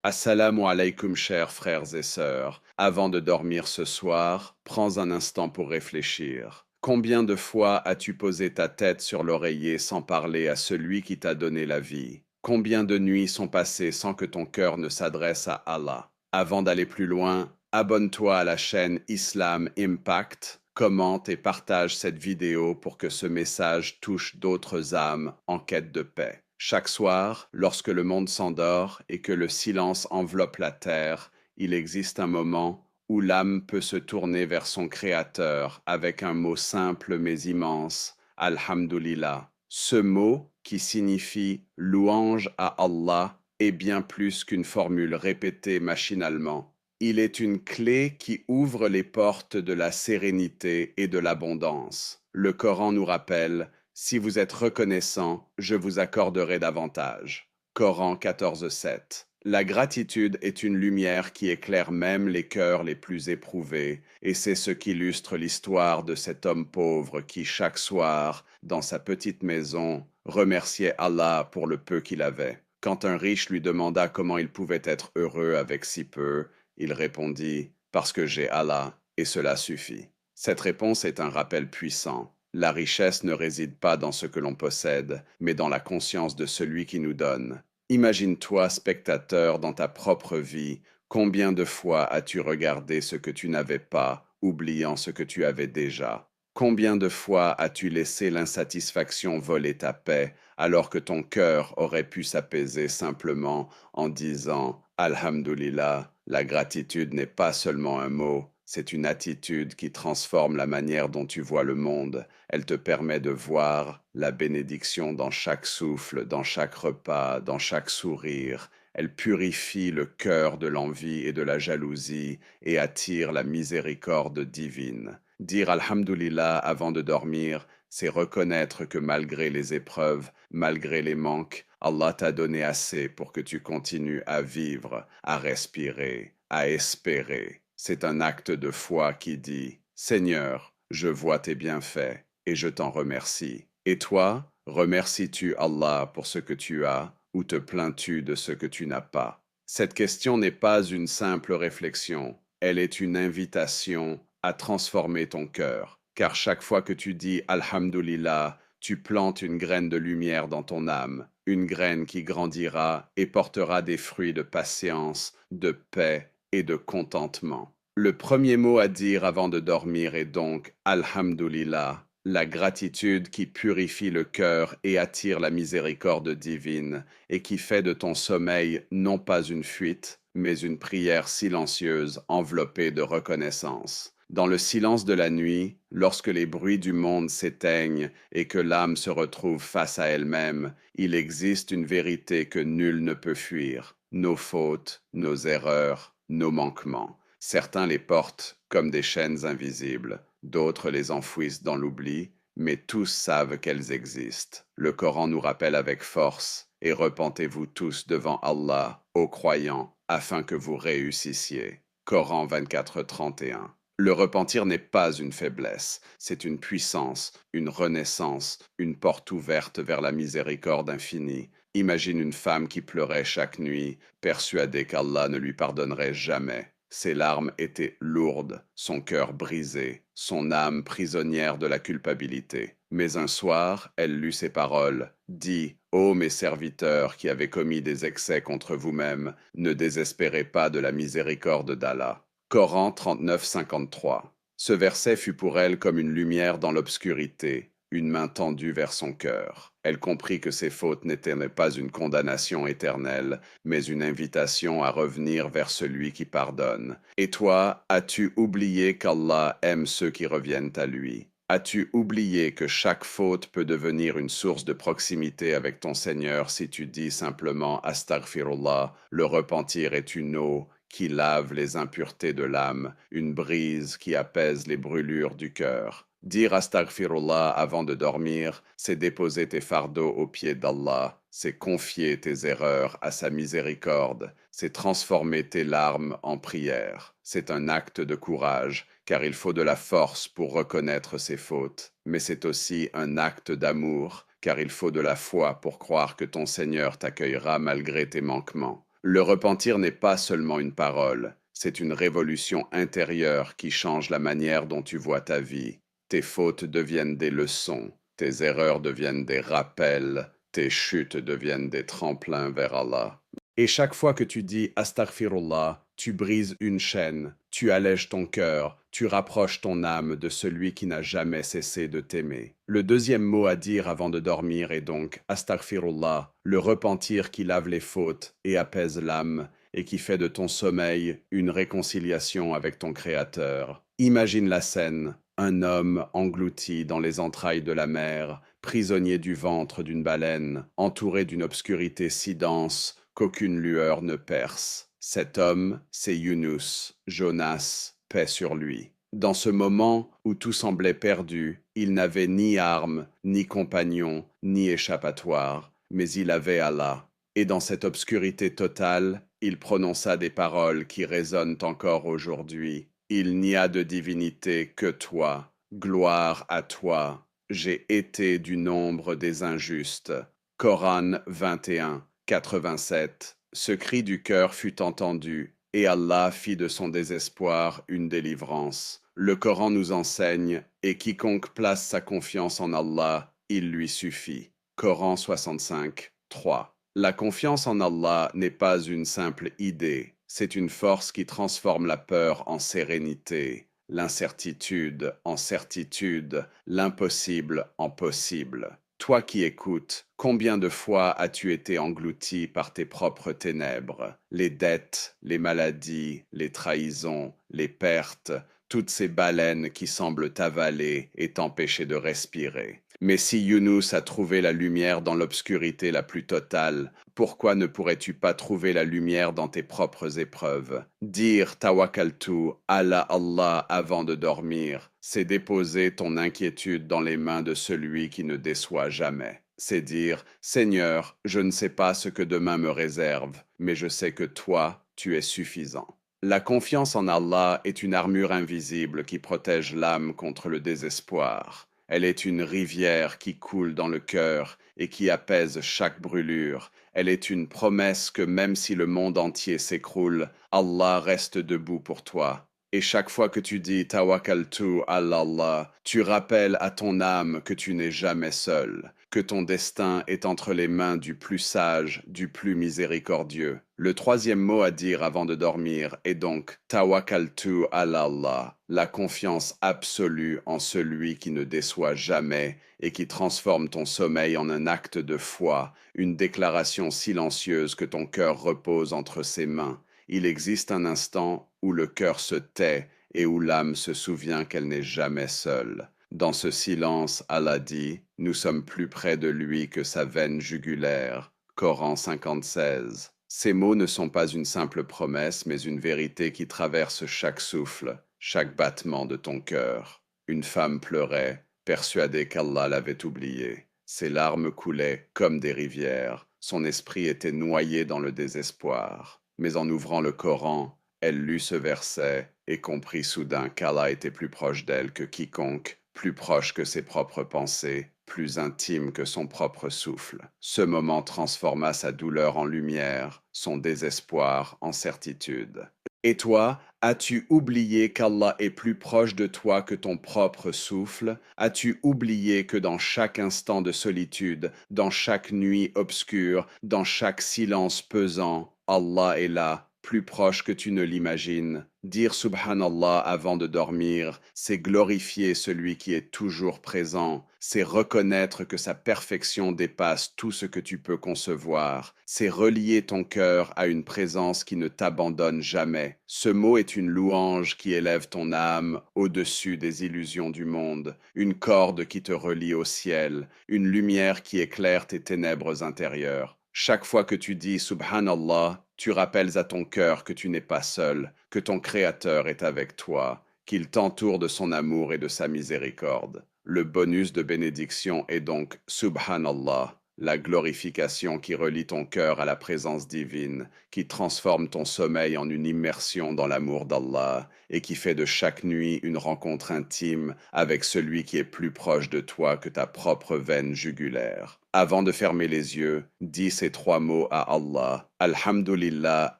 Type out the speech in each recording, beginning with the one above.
Assalamu alaikum chers frères et sœurs. Avant de dormir ce soir, prends un instant pour réfléchir. Combien de fois as-tu posé ta tête sur l'oreiller sans parler à celui qui t'a donné la vie? Combien de nuits sont passées sans que ton cœur ne s'adresse à Allah? Avant d'aller plus loin, abonne-toi à la chaîne Islam Impact, commente et partage cette vidéo pour que ce message touche d'autres âmes en quête de paix. Chaque soir, lorsque le monde s'endort et que le silence enveloppe la terre, il existe un moment où l'âme peut se tourner vers son Créateur avec un mot simple mais immense, Alhamdulillah. Ce mot, qui signifie louange à Allah, est bien plus qu'une formule répétée machinalement. Il est une clé qui ouvre les portes de la sérénité et de l'abondance. Le Coran nous rappelle: si vous êtes reconnaissant, je vous accorderai davantage. Coran 14:7. La gratitude est une lumière qui éclaire même les cœurs les plus éprouvés, et c'est ce qu'illustre l'histoire de cet homme pauvre qui, chaque soir, dans sa petite maison, remerciait Allah pour le peu qu'il avait. Quand un riche lui demanda comment il pouvait être heureux avec si peu, il répondit: parce que j'ai Allah, et cela suffit. Cette réponse est un rappel puissant. La richesse ne réside pas dans ce que l'on possède, mais dans la conscience de celui qui nous donne. Imagine-toi, spectateur, dans ta propre vie, combien de fois as-tu regardé ce que tu n'avais pas, oubliant ce que tu avais déjà? Combien de fois as-tu laissé l'insatisfaction voler ta paix, alors que ton cœur aurait pu s'apaiser simplement en disant Alhamdulillah, la gratitude n'est pas seulement un mot, c'est une attitude qui transforme la manière dont tu vois le monde. Elle te permet de voir la bénédiction dans chaque souffle, dans chaque repas, dans chaque sourire. Elle purifie le cœur de l'envie et de la jalousie et attire la miséricorde divine. Dire Alhamdulillah avant de dormir, c'est reconnaître que malgré les épreuves, malgré les manques, Allah t'a donné assez pour que tu continues à vivre, à respirer, à espérer. C'est un acte de foi qui dit: Seigneur, je vois tes bienfaits et je t'en remercie. Et toi, remercies-tu Allah pour ce que tu as ou te plains-tu de ce que tu n'as pas? Cette question n'est pas une simple réflexion, elle est une invitation à transformer ton cœur, car chaque fois que tu dis Alhamdulillah, tu plantes une graine de lumière dans ton âme, une graine qui grandira et portera des fruits de patience, de paix et de contentement. Le premier mot à dire avant de dormir est donc Alhamdulillah, la gratitude qui purifie le cœur et attire la miséricorde divine, et qui fait de ton sommeil non pas une fuite, mais une prière silencieuse enveloppée de reconnaissance. Dans le silence de la nuit, lorsque les bruits du monde s'éteignent et que l'âme se retrouve face à elle-même, il existe une vérité que nul ne peut fuir: nos fautes, nos erreurs, nos manquements. Certains les portent comme des chaînes invisibles, d'autres les enfouissent dans l'oubli, mais tous savent qu'elles existent. Le Coran nous rappelle avec force: et repentez-vous tous devant Allah, ô croyants, afin que vous réussissiez. Coran 24:31. Le repentir n'est pas une faiblesse, c'est une puissance, une renaissance, une porte ouverte vers la miséricorde infinie. Imagine une femme qui pleurait chaque nuit, persuadée qu'Allah ne lui pardonnerait jamais. Ses larmes étaient lourdes, son cœur brisé, son âme prisonnière de la culpabilité. Mais un soir, elle lut ces paroles: Dis, ô mes serviteurs qui avez commis des excès contre vous-mêmes, ne désespérez pas de la miséricorde d'Allah. Coran 39:53. Ce verset fut pour elle comme une lumière dans l'obscurité, une main tendue vers son cœur. Elle comprit que ses fautes n'étaient pas une condamnation éternelle, mais une invitation à revenir vers celui qui pardonne. Et toi, as-tu oublié qu'Allah aime ceux qui reviennent à lui? As-tu oublié que chaque faute peut devenir une source de proximité avec ton Seigneur si tu dis simplement Astaghfirullah? Le repentir est une eau qui lave les impuretés de l'âme, une brise qui apaise les brûlures du cœur. Dire Astaghfirullah avant de dormir, c'est déposer tes fardeaux aux pieds d'Allah, c'est confier tes erreurs à sa miséricorde, c'est transformer tes larmes en prières. C'est un acte de courage, car il faut de la force pour reconnaître ses fautes, mais c'est aussi un acte d'amour, car il faut de la foi pour croire que ton Seigneur t'accueillera malgré tes manquements. Le repentir n'est pas seulement une parole, c'est une révolution intérieure qui change la manière dont tu vois ta vie. Tes fautes deviennent des leçons, tes erreurs deviennent des rappels, tes chutes deviennent des tremplins vers Allah. Et chaque fois que tu dis Astaghfirullah, tu brises une chaîne, tu allèges ton cœur, tu rapproches ton âme de celui qui n'a jamais cessé de t'aimer. Le deuxième mot à dire avant de dormir est donc Astaghfirullah, le repentir qui lave les fautes et apaise l'âme et qui fait de ton sommeil une réconciliation avec ton Créateur. Imagine la scène, un homme englouti dans les entrailles de la mer, prisonnier du ventre d'une baleine, entouré d'une obscurité si dense qu'aucune lueur ne perce. Cet homme, c'est Yunus, Jonas, paix sur lui. Dans ce moment où tout semblait perdu, il n'avait ni arme, ni compagnon, ni échappatoire, mais il avait Allah. Et dans cette obscurité totale, il prononça des paroles qui résonnent encore aujourd'hui. Il n'y a de divinité que toi. Gloire à toi. J'ai été du nombre des injustes. Coran 21, 87. Ce cri du cœur fut entendu, et Allah fit de son désespoir une délivrance. Le Coran nous enseigne, et quiconque place sa confiance en Allah, il lui suffit. Coran 65, 3. La confiance en Allah n'est pas une simple idée, c'est une force qui transforme la peur en sérénité, l'incertitude en certitude, l'impossible en possible. Toi qui écoutes, combien de fois as-tu été englouti par tes propres ténèbres? Les dettes, les maladies, les trahisons, les pertes, toutes ces baleines qui semblent t'avaler et t'empêcher de respirer. Mais si Yunus a trouvé la lumière dans l'obscurité la plus totale, pourquoi ne pourrais-tu pas trouver la lumière dans tes propres épreuves? Dire Tawakkaltu ala Allah avant de dormir, c'est déposer ton inquiétude dans les mains de celui qui ne déçoit jamais. C'est dire Seigneur, je ne sais pas ce que demain me réserve, mais je sais que toi, tu es suffisant. La confiance en Allah est une armure invisible qui protège l'âme contre le désespoir. Elle est une rivière qui coule dans le cœur et qui apaise chaque brûlure. Elle est une promesse que même si le monde entier s'écroule, Allah reste debout pour toi. Et chaque fois que tu dis Tawakkaltu ala Allah, tu rappelles à ton âme que tu n'es jamais seul, que ton destin est entre les mains du plus sage, du plus miséricordieux. Le troisième mot à dire avant de dormir est donc Tawakkaltu ala Allah, la confiance absolue en celui qui ne déçoit jamais et qui transforme ton sommeil en un acte de foi, une déclaration silencieuse que ton cœur repose entre ses mains. Il existe un instant où le cœur se tait et où l'âme se souvient qu'elle n'est jamais seule. Dans ce silence, Allah dit, nous sommes plus près de lui que sa veine jugulaire. Coran 56. Ces mots ne sont pas une simple promesse, mais une vérité qui traverse chaque souffle, chaque battement de ton cœur. Une femme pleurait, persuadée qu'Allah l'avait oubliée. Ses larmes coulaient comme des rivières. Son esprit était noyé dans le désespoir. Mais en ouvrant le Coran, elle lut ce verset et comprit soudain qu'Allah était plus proche d'elle que quiconque, plus proche que ses propres pensées, plus intime que son propre souffle. Ce moment transforma sa douleur en lumière, son désespoir en certitude. Et toi, as-tu oublié qu'Allah est plus proche de toi que ton propre souffle? As-tu oublié que dans chaque instant de solitude, dans chaque nuit obscure, dans chaque silence pesant, Allah est là, plus proche que tu ne l'imagines? Dire Subhanallah avant de dormir, c'est glorifier celui qui est toujours présent, c'est reconnaître que sa perfection dépasse tout ce que tu peux concevoir, c'est relier ton cœur à une présence qui ne t'abandonne jamais. Ce mot est une louange qui élève ton âme au-dessus des illusions du monde, une corde qui te relie au ciel, une lumière qui éclaire tes ténèbres intérieures. Chaque fois que tu dis Subhanallah, tu rappelles à ton cœur que tu n'es pas seul, que ton Créateur est avec toi, qu'il t'entoure de son amour et de sa miséricorde. Le bonus de bénédiction est donc Subhanallah, la glorification qui relie ton cœur à la présence divine, qui transforme ton sommeil en une immersion dans l'amour d'Allah et qui fait de chaque nuit une rencontre intime avec celui qui est plus proche de toi que ta propre veine jugulaire. Avant de fermer les yeux, dis ces trois mots à Allah. Alhamdulillah,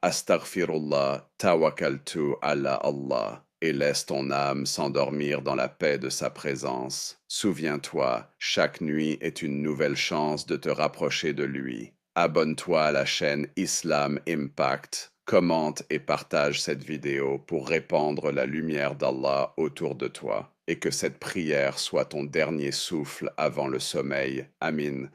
astaghfirullah, tawakkaltu ala Allah. Et laisse ton âme s'endormir dans la paix de sa présence. Souviens-toi, chaque nuit est une nouvelle chance de te rapprocher de lui. Abonne-toi à la chaîne Islam Impact, commente et partage cette vidéo pour répandre la lumière d'Allah autour de toi. Et que cette prière soit ton dernier souffle avant le sommeil. Amin.